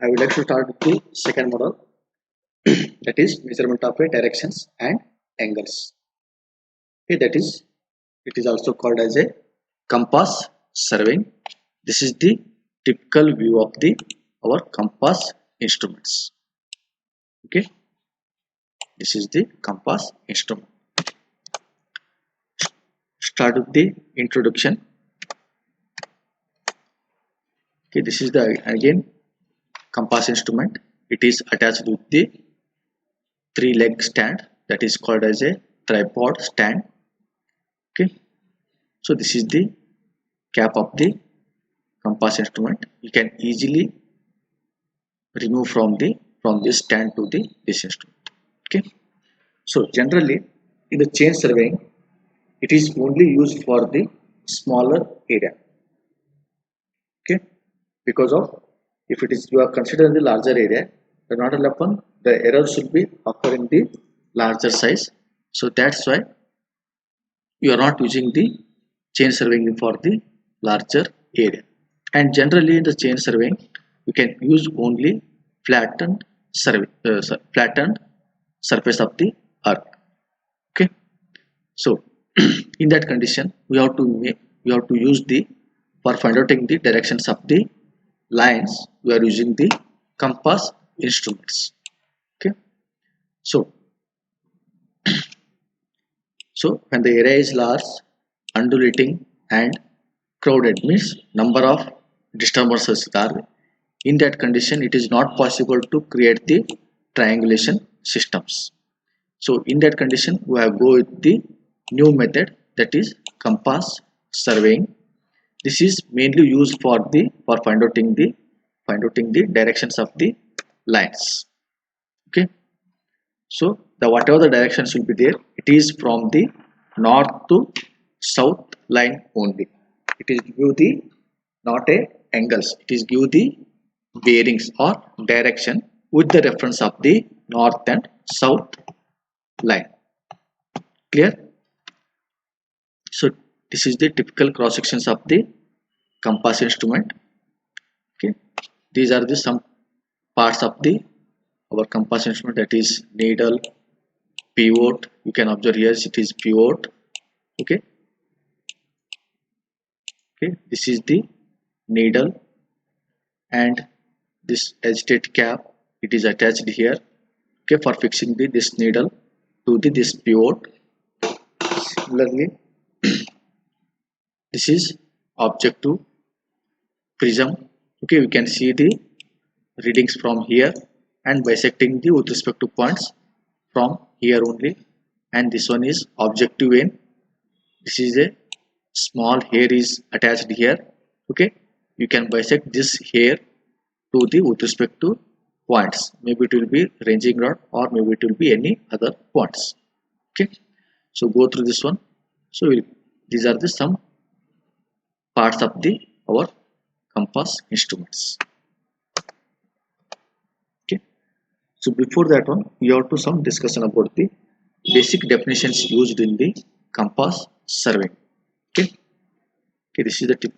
I would like to start with the second model, that is measurement of directions and angles. Okay, that is, it is also called as a compass surveying. This is the typical view of the our compass instruments. Okay, this is the compass instrument. Start with the introduction. Okay, this is the again compass instrument. It is attached with the three leg stand, that is called as a tripod stand. Okay, so this is the cap of the compass instrument. You can easily remove from this stand to the this instrument. Okay, so generally in the chain surveying, it is only used for the smaller area. Okay, because of, if it is you are considering the larger area, the not happen, the error should be occur in the larger size. So that's why you are not using the chain surveying for the larger area. And generally in the chain surveying, you can use only flattened flattened surface of the earth. Okay, so in that condition we have to use the, for finding out the directions of the lines, we are using the compass instruments. Okay, so when the area is large, undulating and crowded, means number of disturbances are, in that condition it is not possible to create the triangulation systems. So in that condition we have go with the new method, that is compass surveying. This is mainly used for finding the directions of the lines. Okay, so the whatever the directions will be there, it is from the north to south line only. It is give the, not a angles, it is give the bearings or direction with the reference of the north and south line. Clear? So this is the typical cross sections of the compass instrument. Okay, these are the some parts of the our compass instrument, that is needle, pivot. You can observe here it is pivot. Okay, okay, this is the needle, and this agitate cap, it is attached here. Okay, for fixing this needle to this pivot. Similarly, this is objective prism. Okay, we can see the readings from here and bisecting the with respect to points from here only. And this one is objective end. This is a small hair is attached here. Okay, you can bisect this hair to the with respect to points. Maybe it will be ranging rod or maybe it will be any other points. Okay, so go through this one. So these are the some parts of the our compass instruments. Okay, so before that one, we have to some discussion about the basic definitions used in the compass survey. Okay, okay, this is the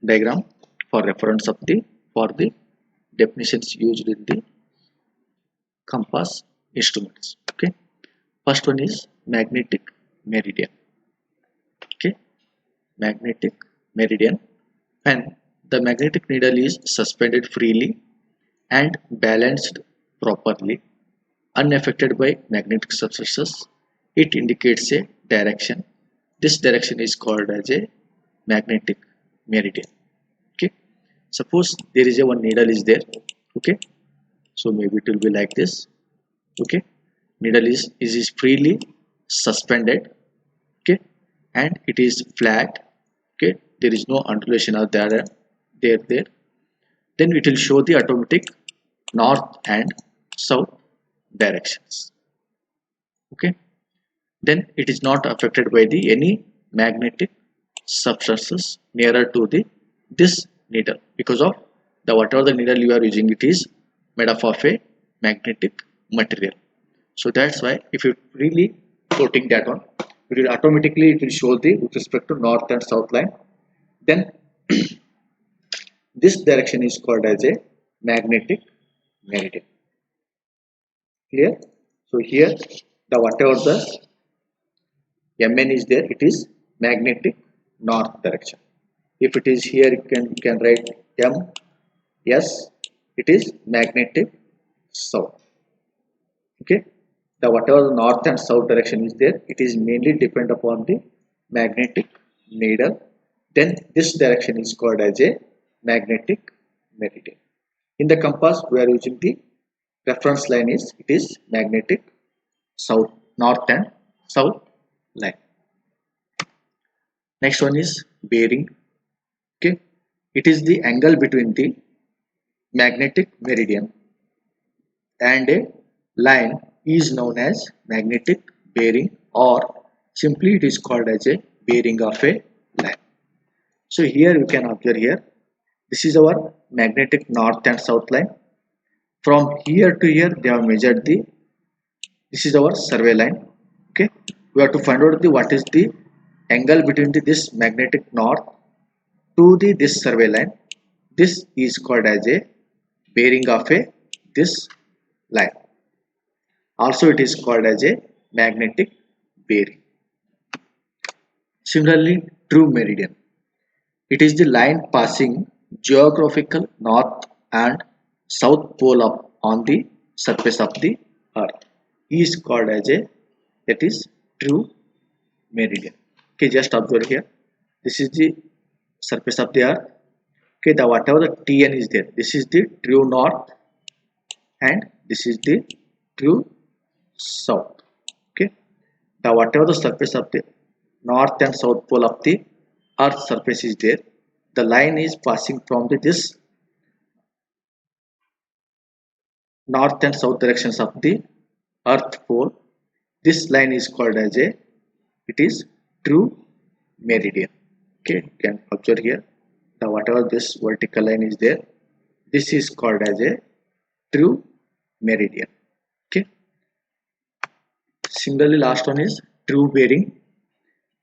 diagram for reference of the for the definitions used in the compass instruments. Okay, first one is magnetic meridian. Okay, magnetic meridian, and the magnetic needle is suspended freely and balanced properly, unaffected by magnetic substances. It indicates a direction. This direction is called as a magnetic meridian. Okay, suppose there is a one needle is there. Okay, so maybe it will be like this. Okay, needle is freely suspended. Okay, and it is flat. Okay, there is no undulation out there. Then it will show the automatic north and south directions. Okay, then it is not affected by the any magnetic substances nearer to the this needle, because of the whatever the needle you are using, it is made up of a magnetic material. So that's why if you really floating that one, it will automatically it will show the with respect to north and south line. Then this direction is called as a magnetic meridian. Clear? So here the whatever the Mn is there, it is magnetic north direction. If it is here, you can write M. Yes, it is magnetic south. Okay, the whatever the north and south direction is there, it is mainly depend upon the magnetic needle. Then this direction is called as a magnetic meridian. In the compass, we are using the reference line is it is magnetic south, north and south line. Next one is bearing. Okay, it is the angle between the magnetic meridian and a line is known as magnetic bearing, or simply it is called as a bearing of a line. So here you can observe here, this is our magnetic north and south line. From here to here they have measured the, this is our survey line. Okay, we have to find out the what is the angle between this magnetic north to this survey line. This is called as a bearing of a this line. Also it is called as a magnetic bearing. Similarly, true meridian. It is the line passing geographical north and south pole up on the surface of the earth. Is called as a, that is true meridian. Okay, just observe here. This is the surface of the earth. Okay, the whatever the Tn is there, this is the true north and this is the true south. Okay, the whatever the surface of the north and south pole of the earth surface is there, the line is passing from this north and south directions of the earth pole. This line is called as a, it is true meridian. Okay, you can observe here, the whatever this vertical line is there, this is called as a true meridian. Okay, similarly last one is true bearing.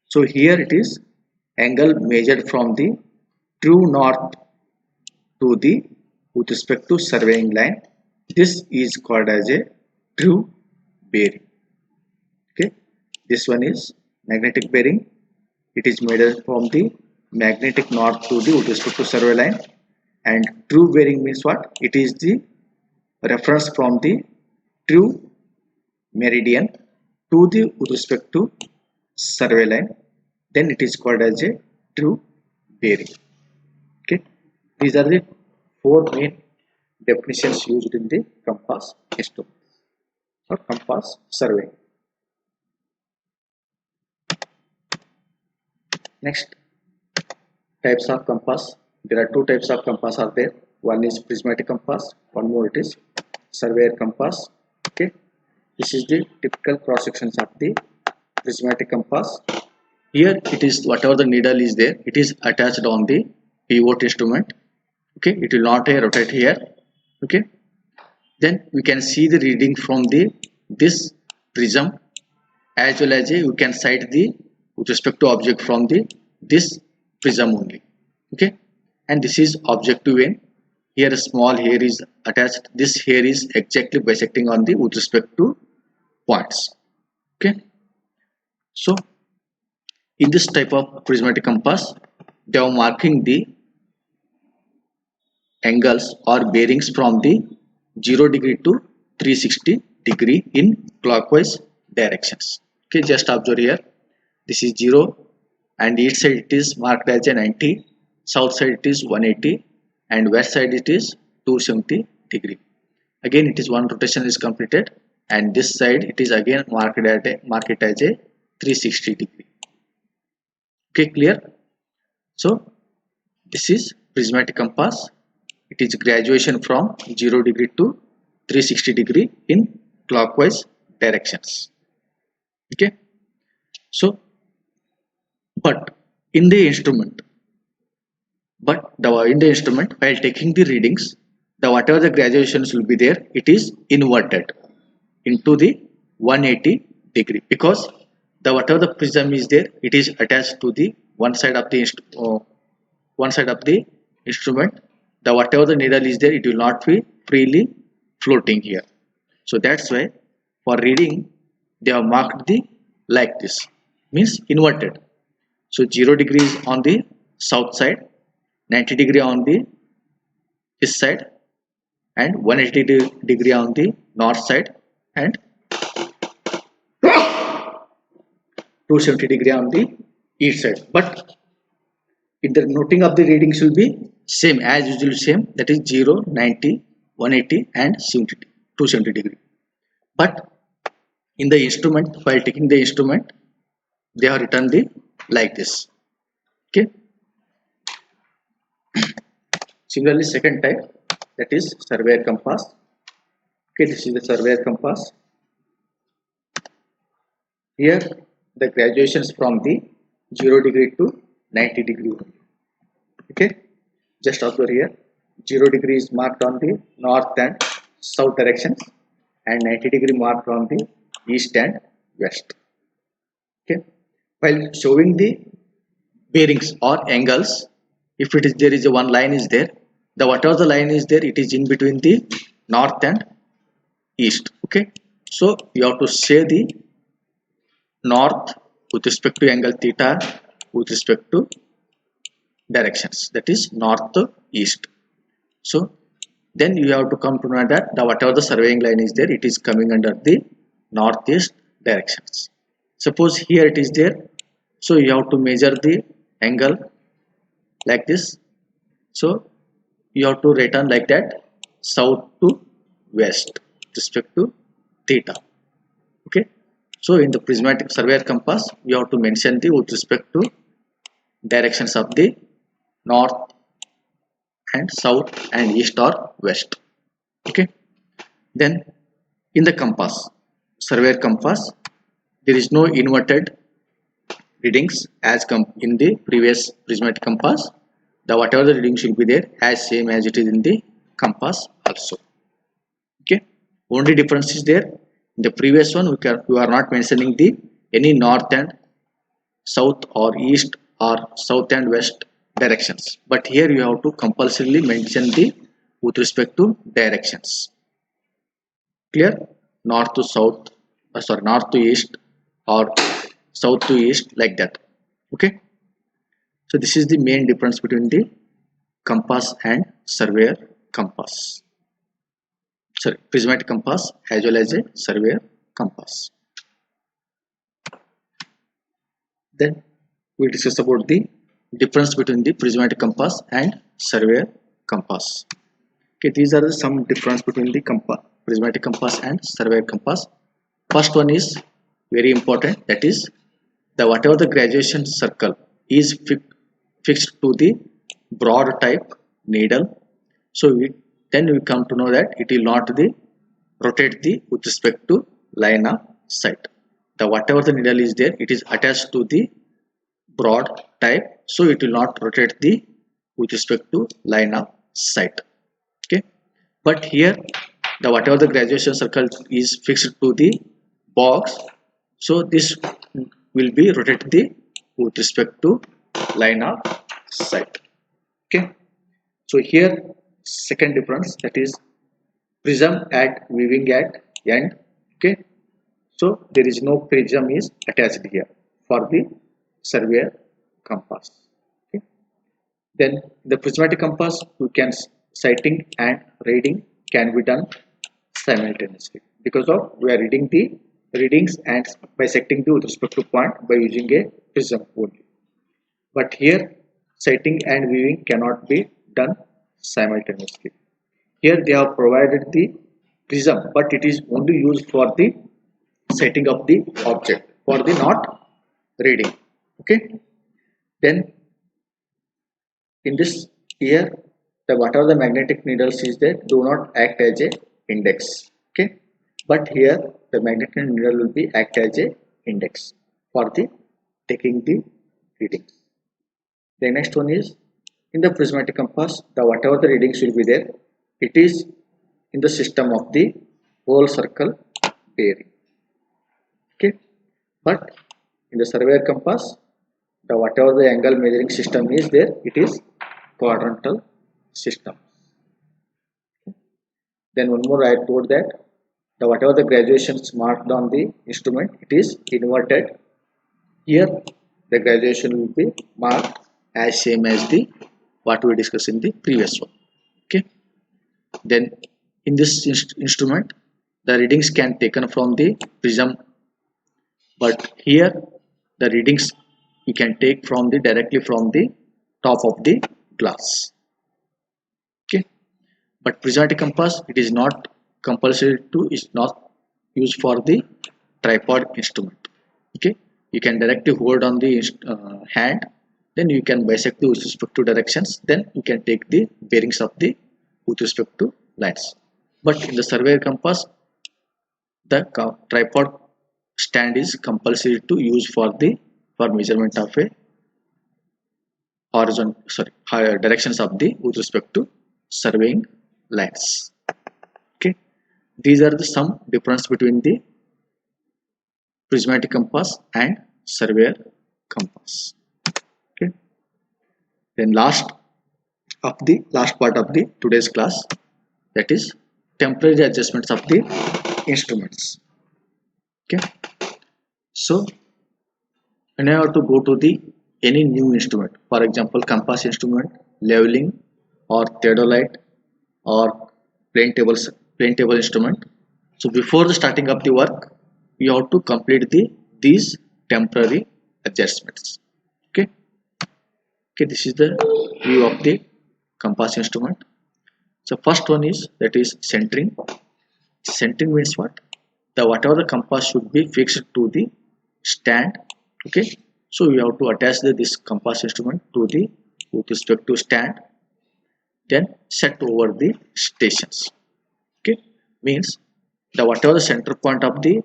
So here it is angle measured from the true north to the with respect to surveying line. This is called as a true bearing. Okay, this one is magnetic bearing. It is measured from the magnetic north to the with respect to survey line, and true bearing means what? It is the reference from the true meridian to the with respect to survey line, then it is called as a true bearing. Okay, these are the four main definitions used in the compass instrument or compass survey. Next, types of compass. There are two types of compass are there. One is prismatic compass, one more it is surveyor compass. Okay, this is the typical cross sections of the prismatic compass. Here it is whatever the needle is there, it is attached on the pivot instrument. Okay, it will not rotate here. Okay, then we can see the reading from the this prism, as well as you can sight the with respect to object from the this prism only. Okay, and this is objective vein. Here a small hair is attached, this hair is exactly bisecting on the with respect to points. Okay, so in this type of prismatic compass, they are marking the angles or bearings from the 0 degree to 360 degree in clockwise directions. Okay, just observe here, this is 0 and east side it is marked as a 90, south side it is 180 and west side it is 270 degree. Again it is one rotation is completed and this side it is again marked as a 360 degree. Okay, clear? So this is prismatic compass. It is graduation from 0 degree to 360 degree in clockwise directions. Okay, so but in the instrument, in the instrument while taking the readings, the whatever the graduations will be there, it is inverted into the 180 degree, because the whatever the prism is there, it is attached to the one side of the instrument. the whatever the needle is there, it will not be freely floating here. So that's why for reading they have marked the like this, means inverted. So 0 degrees on the south side, 90 degree on the east side, and 180 degree on the north side, and 270 degree on the east side. But in the noting of the readings will be same as usual, same, that is 0, 90, 180 and 70, 270 degree. But in the instrument, while taking the instrument, they have written the like this. Okay. Similarly, second type, that is surveyor compass. Okay, this is the surveyor compass. Here the graduations from the 0 degree to 90 degree. Okay, just observe here, 0 degree is marked on the north and south directions, and 90 degree marked on the east and west. Okay, while showing the bearings or angles, if it is there is a one line is there, the whatever the line is there, it is in between the north and east. Okay, so you have to say the north with respect to angle theta with respect to directions, that is north east. So then you have to come to know that the whatever the surveying line is there, it is coming under the northeast directions. Suppose here it is there, so you have to measure the angle like this. So you have to return like that, south to west with respect to theta. Okay, so in the prismatic surveyor compass, you have to mention the with respect to directions of the north and south and east or west. Okay, then in the compass, surveyor compass, there is no inverted readings as in the previous prismatic compass. The whatever the readings will be there as same as it is in the compass also. Okay, only difference is there, in the previous one we are not mentioning the any north and south or east or south and west directions, but here you have to compulsorily mention the with respect to directions. Clear? North to south, sorry, north to east or south to east, like that. Okay, so this is the main difference between the compass and surveyor compass, sorry, prismatic compass as well as a surveyor compass. Then we discuss about the difference between the prismatic compass and surveyor compass. Okay, these are some difference between the prismatic compass and surveyor compass. First one is very important, that is the whatever the graduation circle is fixed to the broad type needle. So then we come to know that it will not rotate the with respect to line of sight. The whatever the needle is there, it is attached to the broad type, so it will not rotate the with respect to line of sight. Okay, but here the whatever the graduation circle is fixed to the box, so this will be rotated with respect to line of sight. Okay, so here second difference, that is prism at weaving at end. Okay, so there is no prism is attached here for the surveyor compass. Okay, then the prismatic compass, you can sighting and reading can be done simultaneously, because of we are reading the readings and bisecting the with respect to point by using a prism only. But here sighting and viewing cannot be done simultaneously. Here they have provided the prism, but it is only used for the setting of the object, for the not reading. Okay, then in this here, the whatever the magnetic needles is there do not act as a index. Okay, but here the magnetic needle will be act as a index for the taking the readings. The next one is in the prismatic compass, the whatever the readings will be there, it is in the system of the whole circle bearing. Okay, but in the surveyor compass, the whatever the angle measuring system is there, it is quadrantal system. Then one more I told that the whatever the graduations marked on the instrument, it is inverted. Here the graduation will be marked as same as the what we discussed in the previous one. Okay. Then in this instrument the readings can taken from the prism, but here the readings you can take from the directly from the top of the glass. Okay. But prismatic compass, it is not compulsory to, is not used for the tripod instrument. Okay, you can directly hold on the hand, then you can bisect the with respect to directions, then you can take the bearings of the with respect to lines. But in the surveyor compass, the tripod stand is compulsory to use for the for measurement of a horizontal, sorry, higher directions of the with respect to surveying lines. Okay, these are the some difference between the prismatic compass and surveyor compass. Okay, then last part of the today's class, that is temporary adjustments of the instruments. Okay, so when I have to go to the any new instrument, for example compass instrument, leveling, or theodolite, or plane table instrument, so before the starting of the work you have to complete these temporary adjustments. Okay, this is the view of the compass instrument. So first one is, that is centering. Centering means what? The whatever the compass should be fixed to the stand. Okay, so you have to attach this compass instrument to the with respect to stand, then set over the stations. Okay, means the whatever the center point of the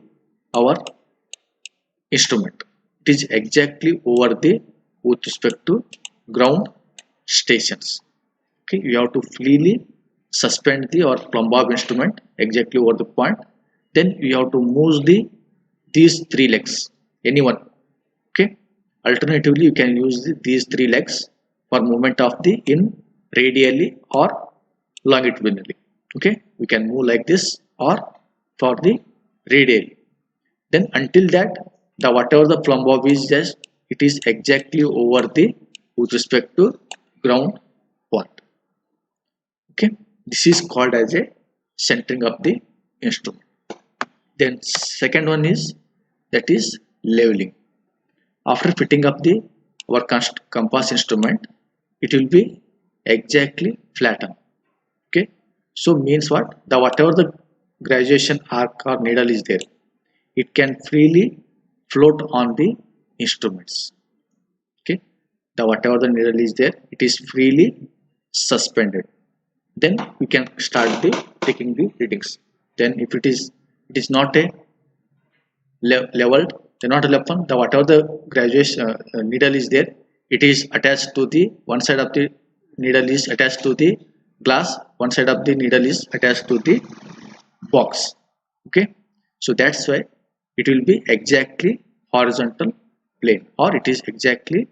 our instrument, it is exactly over the with respect to ground stations. Okay, you have to freely suspend the or plumb bob instrument exactly over the point, then you have to move these three legs, anyone. Okay, alternatively you can use these three legs for movement of the in radially or longitudinally. Okay, we can move like this or for the radially, then until that the whatever the plumb bob is, just it is exactly over the with respect to ground point. Okay, this is called as a centering of the instrument. Then second one is, that is leveling. After fitting up the our compass instrument, it will be exactly flattened. Okay, so means what? The whatever the graduation arc or needle is there, it can freely float on the instruments. Okay, the whatever the needle is there, it is freely suspended, then we can start the taking the readings. Then if it is not a leveled, then not a left one, the whatever the graduation needle is there, it is attached to the one side of the needle is attached to the glass, one side of the needle is attached to the box. Okay, so that's why it will be exactly horizontal plane, or it is exactly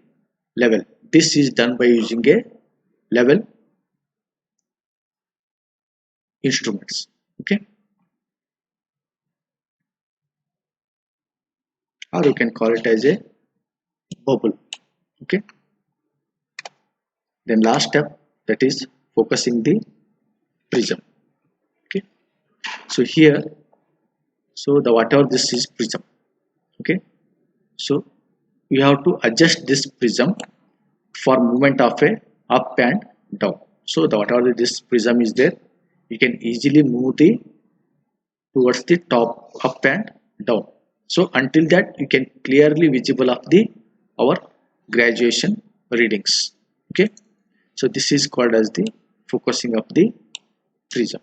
level. This is done by using a level instruments. Okay, or you can call it as a bubble. Okay, then last step, that is focusing the prism. Okay, so here, so the whatever this is prism. Okay, so you have to adjust this prism for movement of a up and down. So the whatever this prism is there, you can easily move the towards the top, up and down. So until that you can clearly visible of the our graduation readings. Okay, so this is called as the focusing of the prism.